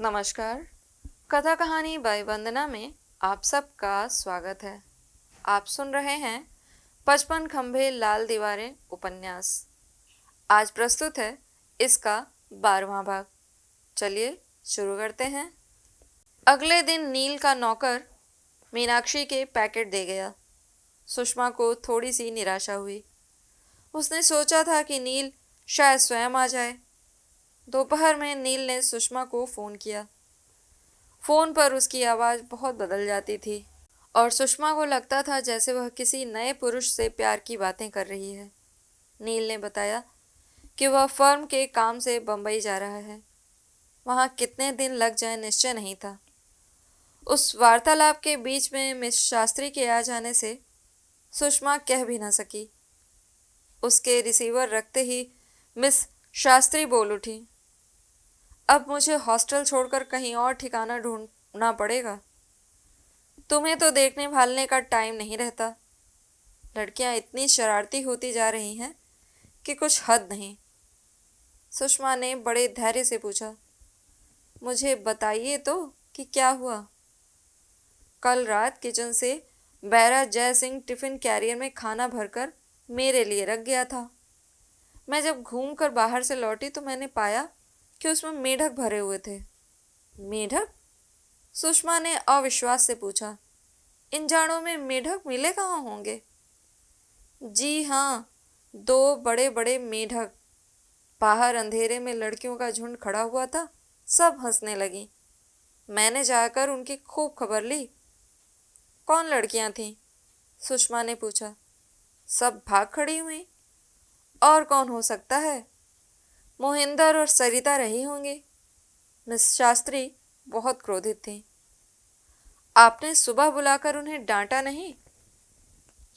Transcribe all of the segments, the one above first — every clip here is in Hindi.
नमस्कार। कथा कहानी बाय वंदना में आप सबका स्वागत है। आप सुन रहे हैं 55 खंभे लाल दीवारें उपन्यास। आज प्रस्तुत है इसका 12वां भाग। चलिए शुरू करते हैं। अगले दिन नील का नौकर मीनाक्षी के पैकेट दे गया। सुषमा को थोड़ी सी निराशा हुई। उसने सोचा था कि नील शायद स्वयं आ जाए। दोपहर में नील ने सुषमा को फ़ोन किया। फ़ोन पर उसकी आवाज़ बहुत बदल जाती थी और सुषमा को लगता था जैसे वह किसी नए पुरुष से प्यार की बातें कर रही है। नील ने बताया कि वह फर्म के काम से बम्बई जा रहा है। वहाँ कितने दिन लग जाए निश्चय नहीं था। उस वार्तालाप के बीच में मिस शास्त्री के आ जाने से सुषमा कह भी न सकी। उसके रिसीवर रखते ही मिस शास्त्री बोल उठी, अब मुझे हॉस्टल छोड़कर कहीं और ठिकाना ढूंढना पड़ेगा। तुम्हें तो देखने भालने का टाइम नहीं रहता। लड़कियां इतनी शरारती होती जा रही हैं कि कुछ हद नहीं। सुषमा ने बड़े धैर्य से पूछा, मुझे बताइए तो कि क्या हुआ। कल रात किचन से बैरा जय सिंह टिफ़िन कैरियर में खाना भरकर मेरे लिए रख गया था। मैं जब घूमकर बाहर से लौटी तो मैंने पाया कि उसमें मेढक भरे हुए थे। मेढक? सुषमा ने अविश्वास से पूछा, इन जाड़ों में मेढक मिले कहाँ होंगे? जी हाँ, 2 बड़े बड़े मेढक। बाहर अंधेरे में लड़कियों का झुंड खड़ा हुआ था। सब हंसने लगी। मैंने जाकर उनकी खूब खबर ली। कौन लड़कियां थीं? सुषमा ने पूछा। सब भाग खड़ी हुई। और कौन हो सकता है? मोहिंदर और सरिता रही होंगी। मिस शास्त्री बहुत क्रोधित थी। आपने सुबह बुलाकर उन्हें डांटा नहीं?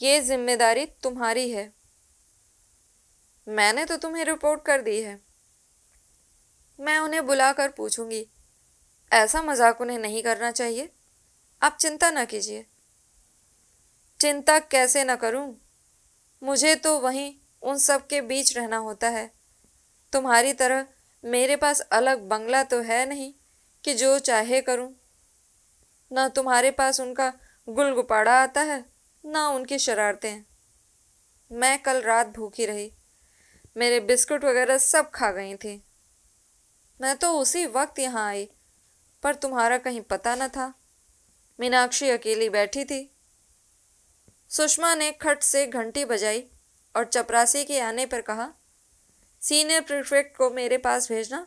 ये जिम्मेदारी तुम्हारी है। मैंने तो तुम्हें रिपोर्ट कर दी है। मैं उन्हें बुलाकर पूछूंगी। ऐसा मजाक उन्हें नहीं करना चाहिए। आप चिंता न कीजिए। चिंता कैसे न करूं? मुझे तो वहीं उन सब के बीच रहना होता है। तुम्हारी तरह मेरे पास अलग बंगला तो है नहीं कि जो चाहे करूं। न तुम्हारे पास उनका गुलगुपाड़ा आता है, न उनकी शरारतें। मैं कल रात भूखी रही। मेरे बिस्कुट वगैरह सब खा गई थी। मैं तो उसी वक्त यहाँ आई, पर तुम्हारा कहीं पता न था। मीनाक्षी अकेली बैठी थी। सुषमा ने खट से घंटी बजाई और चपरासी के आने पर कहा, सीनियर प्रीफेक्ट को मेरे पास भेजना।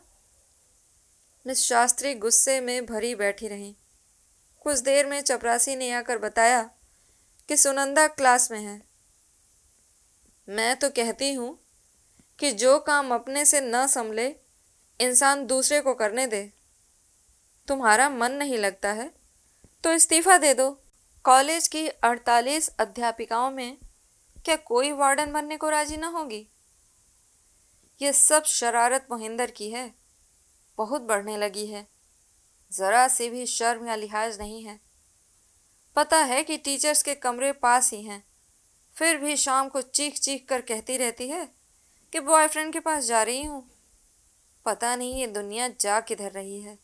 मिस शास्त्री गुस्से में भरी बैठी रहीं। कुछ देर में चपरासी ने आकर बताया कि सुनंदा क्लास में है। मैं तो कहती हूँ कि जो काम अपने से न संभले इंसान दूसरे को करने दे। तुम्हारा मन नहीं लगता है तो इस्तीफा दे दो। कॉलेज की 48 अध्यापिकाओं में क्या कोई वार्डन बनने को राजी न होगी? ये सब शरारत मोहिंदर की है। बहुत बढ़ने लगी है। जरा से भी शर्म या लिहाज नहीं है। पता है कि टीचर्स के कमरे पास ही हैं, फिर भी शाम को चीख चीख कर कहती रहती है कि बॉयफ्रेंड के पास जा रही हूँ। पता नहीं ये दुनिया जा किधर रही है।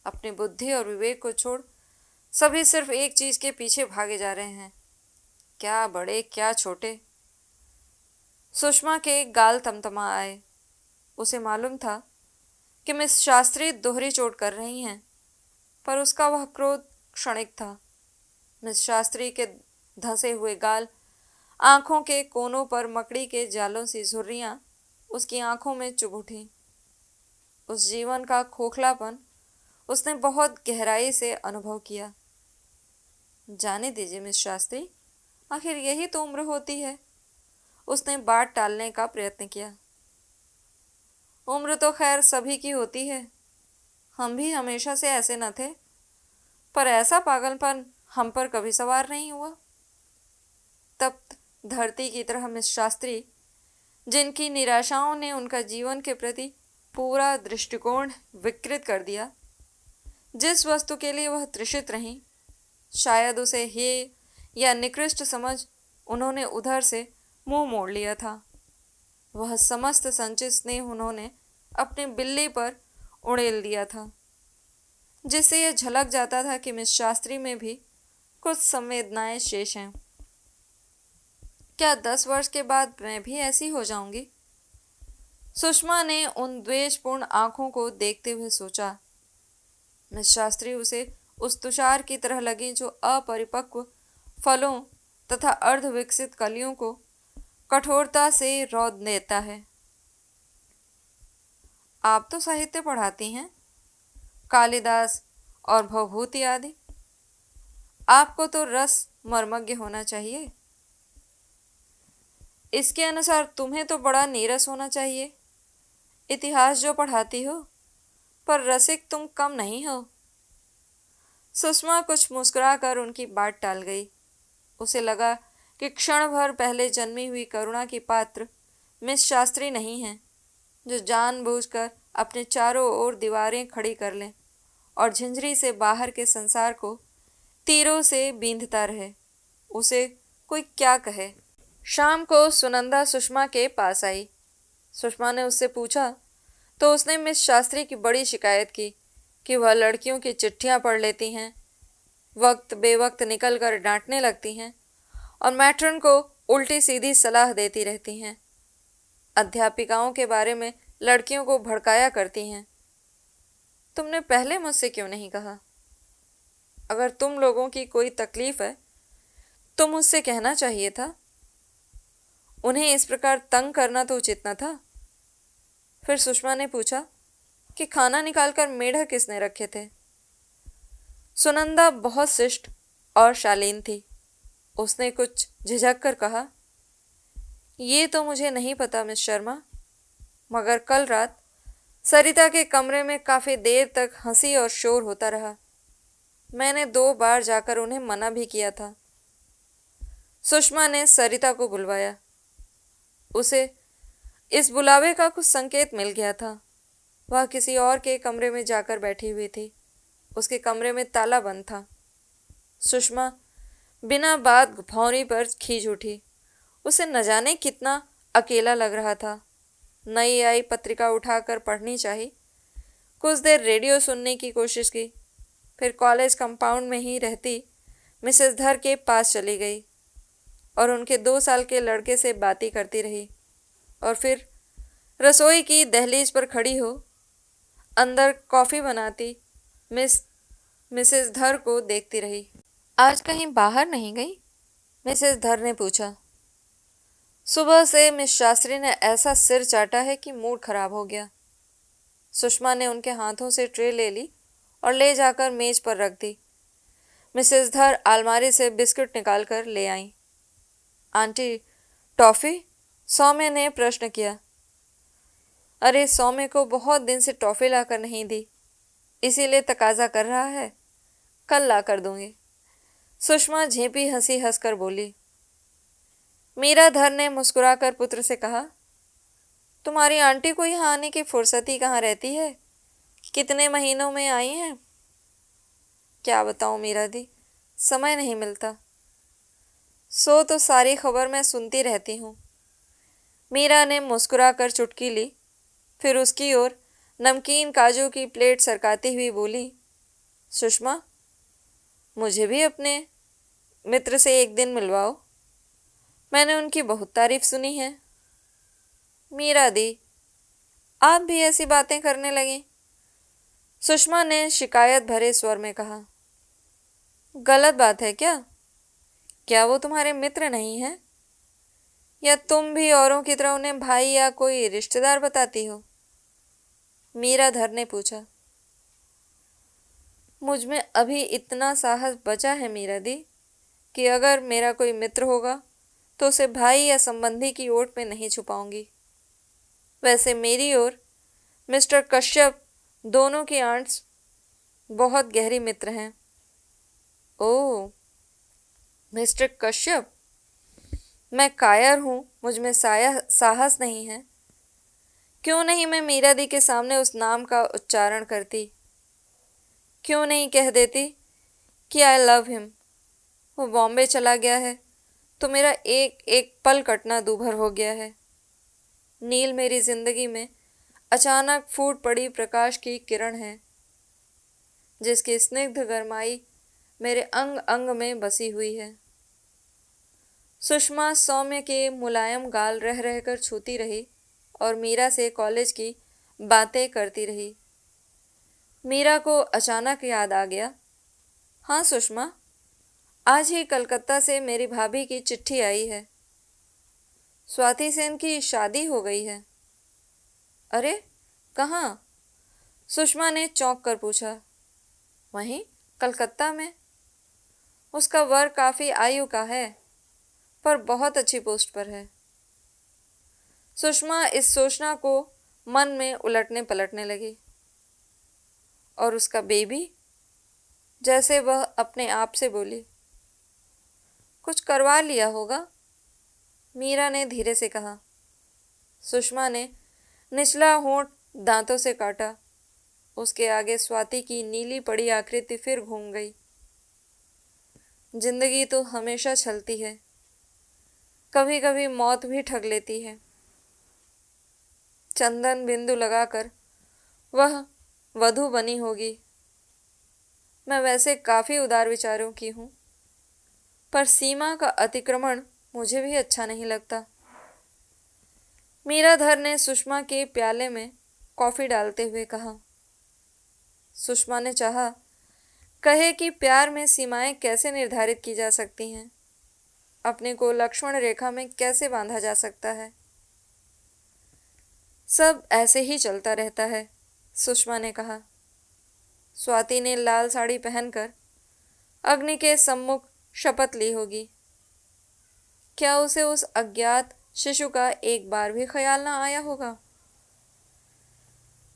अपनी बुद्धि और विवेक को छोड़ सभी सिर्फ एक चीज के पीछे भागे जा रहे हैं। क्या बड़े क्या छोटे। सुषमा के गाल तमतमा आए। उसे मालूम था कि मिस शास्त्री दोहरी चोट कर रही हैं, पर उसका वह क्रोध क्षणिक था। मिस शास्त्री के धंसे हुए गाल, आंखों के कोनों पर मकड़ी के जालों सी झुर्रियां उसकी आंखों में चुभ उठी। उस जीवन का खोखलापन उसने बहुत गहराई से अनुभव किया। जाने दीजिए मिस शास्त्री, आखिर यही तो उम्र होती है। उसने बात टालने का प्रयत्न किया। उम्र तो खैर सभी की होती है। हम भी हमेशा से ऐसे न थे, पर ऐसा पागलपन हम पर कभी सवार नहीं हुआ। तप्त धरती की तरह मिस शास्त्री, जिनकी निराशाओं ने उनका जीवन के प्रति पूरा दृष्टिकोण विकृत कर दिया, जिस वस्तु के लिए वह तृषित रहीं, शायद उसे हेय या निकृष्ट समझ उन्होंने उधर से मुंह मोड़ लिया था। वह समस्त संचित स्नेह उन्होंने अपनी बिल्ली पर उड़ेल दिया था। जिससे यह झलक जाता था कि मिस शास्त्री में भी कुछ संवेदनाएं शेष हैं। क्या 10 वर्ष के बाद मैं भी ऐसी हो जाऊंगी? सुषमा ने उन द्वेषपूर्ण आंखों को देखते हुए सोचा। मिस शास्त्री उसे उस तुषार की तरह लगी जो अपरिपक्व फलों तथा अर्धविकसित कलियों को कठोरता से रौंद देता है। आप तो साहित्य पढ़ाती हैं, कालिदास और भवभूति आदि। आपको तो रस मर्मज्ञ होना चाहिए। इसके अनुसार तुम्हें तो बड़ा नीरस होना चाहिए। इतिहास जो पढ़ाती हो, पर रसिक तुम कम नहीं हो। सुषमा कुछ मुस्कुराकर उनकी बात टाल गई। उसे लगा कि क्षण भर पहले जन्मी हुई करुणा की पात्र मिस शास्त्री नहीं है, जो जानबूझकर अपने चारों ओर दीवारें खड़ी कर लें और झंझरी से बाहर के संसार को तीरों से बींधता रहे। उसे कोई क्या कहे। शाम को सुनंदा सुषमा के पास आई। सुषमा ने उससे पूछा तो उसने मिस शास्त्री की बड़ी शिकायत की कि वह लड़कियों की चिट्ठियां पढ़ लेती हैं, वक्त बेवक्त निकल कर डांटने लगती हैं और मैट्रन को उल्टी सीधी सलाह देती रहती हैं। अध्यापिकाओं के बारे में लड़कियों को भड़काया करती हैं। तुमने पहले मुझसे क्यों नहीं कहा? अगर तुम लोगों की कोई तकलीफ है तो मुझसे कहना चाहिए था। उन्हें इस प्रकार तंग करना तो उचित न था। फिर सुषमा ने पूछा कि खाना निकालकर मेढक किसने रखे थे? सुनंदा बहुत शिष्ट और शालीन थी। उसने कुछ झिझक कर कहा, ये तो मुझे नहीं पता मिस शर्मा, मगर कल रात सरिता के कमरे में काफ़ी देर तक हंसी और शोर होता रहा। मैंने 2 बार जाकर उन्हें मना भी किया था। सुषमा ने सरिता को बुलवाया। उसे इस बुलावे का कुछ संकेत मिल गया था। वह किसी और के कमरे में जाकर बैठी हुई थी। उसके कमरे में ताला बंद था। सुषमा बिना बात भौंरी पर खींच उठी। उसे न जाने कितना अकेला लग रहा था। नई आई पत्रिका उठाकर पढ़नी चाहिए। कुछ देर रेडियो सुनने की कोशिश की, फिर कॉलेज कंपाउंड में ही रहती मिसेस धर के पास चली गई और उनके 2 साल के लड़के से बातें करती रही और फिर रसोई की दहलीज पर खड़ी हो अंदर कॉफ़ी बनाती मिसेस धर को देखती रही। आज कहीं बाहर नहीं गई? मिसेस धर ने पूछा। सुबह से मिस शास्त्री ने ऐसा सिर चाटा है कि मूड खराब हो गया। सुषमा ने उनके हाथों से ट्रे ले ली और ले जाकर मेज पर रख दी। मिसेस धर अलमारी से बिस्कुट निकाल कर ले आईं। Aunty, toffee? सौम्य ने प्रश्न किया। अरे, सौम्य को बहुत दिन से टॉफ़ी लाकर नहीं दी, इसीलिए तकाजा कर रहा है। कल ला कर दूंगी। सुषमा झेपी हंसी हंसकर बोली। मीरा धर ने मुस्कुराकर पुत्र से कहा, तुम्हारी आंटी को यहाँ आने की फुर्सत ही कहाँ रहती है? कितने महीनों में आई हैं? क्या बताऊँ मीरा दी, समय नहीं मिलता। सो तो सारी खबर मैं सुनती रहती हूँ। मीरा ने मुस्कुराकर चुटकी ली, फिर उसकी ओर नमकीन काजू की प्लेट सरकाती हुई बोली, सुषमा, मुझे भी अपने मित्र से एक दिन मिलवाओ। मैंने उनकी बहुत तारीफ सुनी है। मीरा दी, आप भी ऐसी बातें करने लगी? सुषमा ने शिकायत भरे स्वर में कहा। गलत बात है क्या? क्या वो तुम्हारे मित्र नहीं हैं? या तुम भी औरों की तरह उन्हें भाई या कोई रिश्तेदार बताती हो? मीरा धर ने पूछा। मुझ में अभी इतना साहस बचा है मीरा दी कि अगर मेरा कोई मित्र होगा तो उसे भाई या संबंधी की ओट में नहीं छुपाऊंगी। वैसे मेरी और मिस्टर कश्यप दोनों की आंट्स बहुत गहरी मित्र हैं। ओह, मिस्टर कश्यप? मैं कायर हूँ, मुझ में साहस नहीं है। क्यों नहीं मैं मीरा दी के सामने उस नाम का उच्चारण करती? क्यों नहीं कह देती कि आई लव हिम? वो बॉम्बे चला गया है तो मेरा एक एक पल कटना दूभर हो गया है। नील मेरी जिंदगी में अचानक फूट पड़ी प्रकाश की किरण है। जिसकी स्निग्ध गरमाई मेरे अंग अंग में बसी हुई है। सुषमा सौम्य के मुलायम गाल रह रहकर छूती रही और मीरा से कॉलेज की बातें करती रही। मीरा को अचानक याद आ गया, हाँ सुषमा, आज ही कलकत्ता से मेरी भाभी की चिट्ठी आई है। स्वाति सेन की शादी हो गई है। अरे कहाँ? सुषमा ने चौंक कर पूछा। वहीं कलकत्ता में। उसका वर काफी आयु का है, पर बहुत अच्छी पोस्ट पर है। सुषमा इस सोचना को मन में उलटने पलटने लगी। और उसका बेबी? जैसे वह अपने आप से बोली। कुछ करवा लिया होगा, मीरा ने धीरे से कहा। सुषमा ने निचला होंठ दांतों से काटा। उसके आगे स्वाति की नीली पड़ी आकृति फिर घूम गई। जिंदगी तो हमेशा छलती है, कभी कभी मौत भी ठग लेती है। चंदन बिंदु लगाकर वह वधू बनी होगी। मैं वैसे काफी उदार विचारों की हूं, पर सीमा का अतिक्रमण मुझे भी अच्छा नहीं लगता। मीराधर ने सुषमा के प्याले में कॉफी डालते हुए कहा। सुषमा ने चाहा कहे कि प्यार में सीमाएं कैसे निर्धारित की जा सकती हैं, अपने को लक्ष्मण रेखा में कैसे बांधा जा सकता है। सब ऐसे ही चलता रहता है, सुषमा ने कहा। स्वाति ने लाल साड़ी पहनकर अग्नि के सम्मुख शपथ ली होगी। क्या उसे उस अज्ञात शिशु का एक बार भी ख्याल ना आया होगा?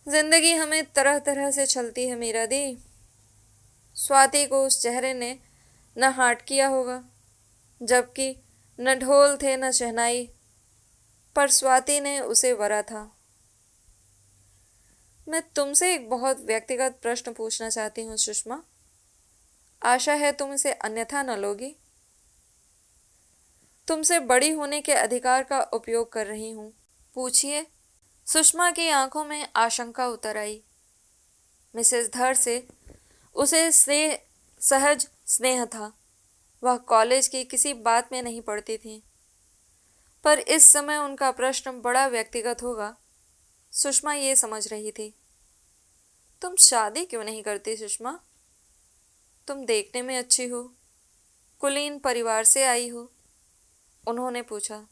जिंदगी हमें तरह तरह से छलती है मीरा दी। स्वाति को उस चेहरे ने न हाट किया होगा, जबकि न ढोल थे न शहनाई, पर स्वाति ने उसे वरा था। मैं तुमसे एक बहुत व्यक्तिगत प्रश्न पूछना चाहती हूँ सुषमा। आशा है तुम इसे अन्यथा न लोगी। तुमसे बड़ी होने के अधिकार का उपयोग कर रही हूँ। पूछिए। सुषमा की आंखों में आशंका उतर आई। मिसेस धर से उसे सहज स्नेह था। वह कॉलेज की किसी बात में नहीं पड़ती थी, पर इस समय उनका प्रश्न बड़ा व्यक्तिगत होगा, सुषमा ये समझ रही थी। तुम शादी क्यों नहीं करती सुषमा? तुम देखने में अच्छी हो, कुलीन परिवार से आई हो, उन्होंने पूछा।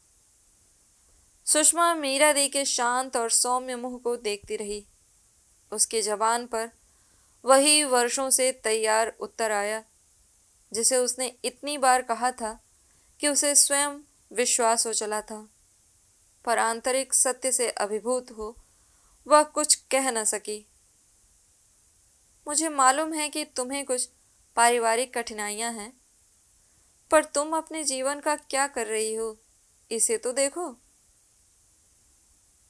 सुषमा मीरा दी के शांत और सौम्य मुंह को देखती रही। उसके जबान पर वही वर्षों से तैयार उत्तर आया, जिसे उसने इतनी बार कहा था कि उसे स्वयं विश्वास हो चला था, पर आंतरिक सत्य से अभिभूत हो वह कुछ कह न सकी। मुझे मालूम है कि तुम्हें कुछ पारिवारिक कठिनाइयां हैं, पर तुम अपने जीवन का क्या कर रही हो, इसे तो देखो।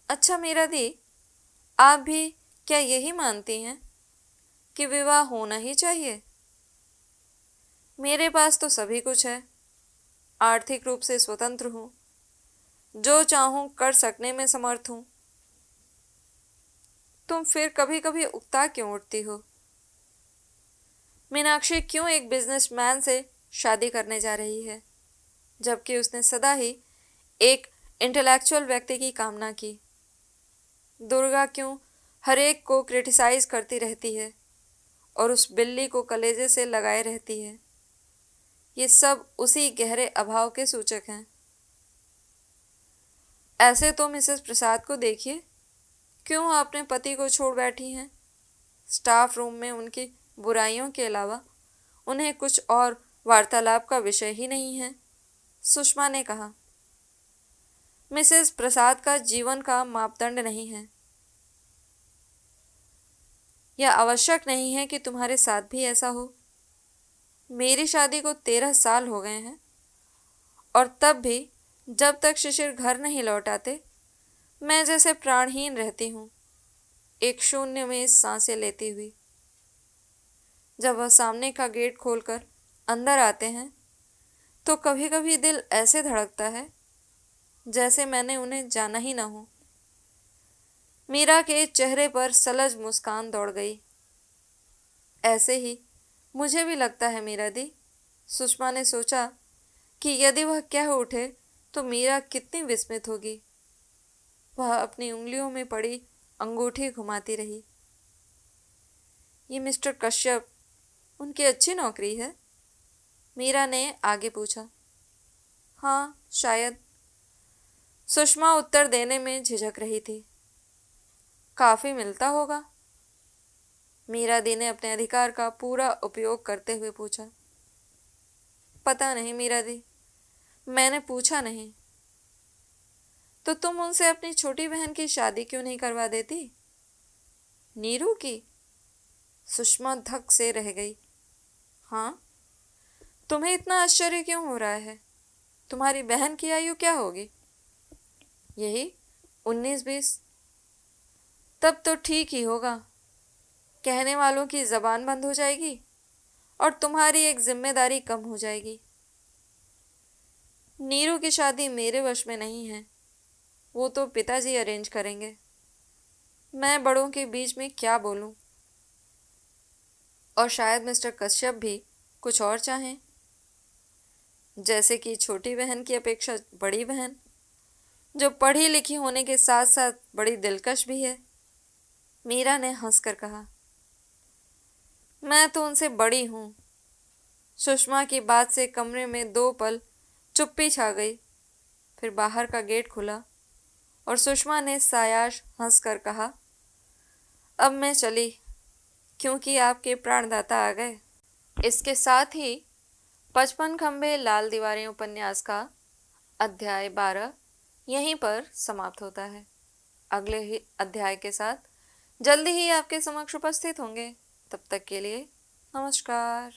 अच्छा मीरा दी, आप भी क्या यही मानती हैं कि विवाह होना ही चाहिए? मेरे पास तो सभी कुछ है। आर्थिक रूप से स्वतंत्र हूं, जो चाहूं कर सकने में समर्थ हूं। तुम फिर कभी कभी उकता क्यों उठती हो? मीनाक्षी क्यों एक बिजनेसमैन से शादी करने जा रही है, जबकि उसने सदा ही एक इंटेलेक्चुअल व्यक्ति की कामना की? दुर्गा क्यों हर एक को क्रिटिसाइज करती रहती है और उस बिल्ली को कलेजे से लगाए रहती है? ये सब उसी गहरे अभाव के सूचक हैं। ऐसे तो मिसेस प्रसाद को देखिए, क्यों अपने पति को छोड़ बैठी हैं? स्टाफ रूम में उनकी बुराइयों के अलावा उन्हें कुछ और वार्तालाप का विषय ही नहीं है, सुषमा ने कहा। मिसेस प्रसाद का जीवन का मापदंड नहीं है। यह आवश्यक नहीं है कि तुम्हारे साथ भी ऐसा हो। मेरी शादी को 13 साल हो गए हैं, और तब भी जब तक शिशिर घर नहीं लौट आते, मैं जैसे प्राणहीन रहती हूँ, एक शून्य में सांसें लेती हुई। जब वह सामने का गेट खोलकर अंदर आते हैं, तो कभी कभी दिल ऐसे धड़कता है जैसे मैंने उन्हें जाना ही ना हो। मीरा के चेहरे पर सलज मुस्कान दौड़ गई। ऐसे ही मुझे भी लगता है मीरा दी। सुषमा ने सोचा कि यदि वह कह उठे तो मीरा कितनी विस्मित होगी। वह अपनी उंगलियों में पड़ी अंगूठी घुमाती रही। ये मिस्टर कश्यप, उनकी अच्छी नौकरी है? मीरा ने आगे पूछा। हाँ, शायद। सुषमा उत्तर देने में झिझक रही थी। काफी मिलता होगा? मीरा दी ने अपने अधिकार का पूरा उपयोग करते हुए पूछा। पता नहीं मीरा दी, मैंने पूछा नहीं। तो तुम उनसे अपनी छोटी बहन की शादी क्यों नहीं करवा देती? नीरू की? सुषमा धक से रह गई। हाँ, तुम्हें इतना आश्चर्य क्यों हो रहा है? तुम्हारी बहन की आयु क्या होगी? यही 19-20। तब तो ठीक ही होगा। कहने वालों की जबान बंद हो जाएगी और तुम्हारी एक जिम्मेदारी कम हो जाएगी। नीरू की शादी मेरे वश में नहीं है, वो तो पिताजी अरेंज करेंगे। मैं बड़ों के बीच में क्या बोलूं? और शायद मिस्टर कश्यप भी कुछ और चाहें, जैसे कि छोटी बहन की अपेक्षा बड़ी बहन, जो पढ़ी लिखी होने के साथ साथ बड़ी दिलकश भी है। मीरा ने हंसकर कहा। मैं तो उनसे बड़ी हूं। सुषमा की बात से कमरे में 2 पल चुप्पी छा गई। फिर बाहर का गेट खुला और सुषमा ने सायाश हंसकर कहा, अब मैं चली, क्योंकि आपके प्राणदाता आ गए। इसके साथ ही 55 खंबे लाल दीवारें उपन्यास का अध्याय 12 यहीं पर समाप्त होता है। अगले ही अध्याय के साथ जल्दी ही आपके समक्ष उपस्थित होंगे। तब तक के लिए नमस्कार।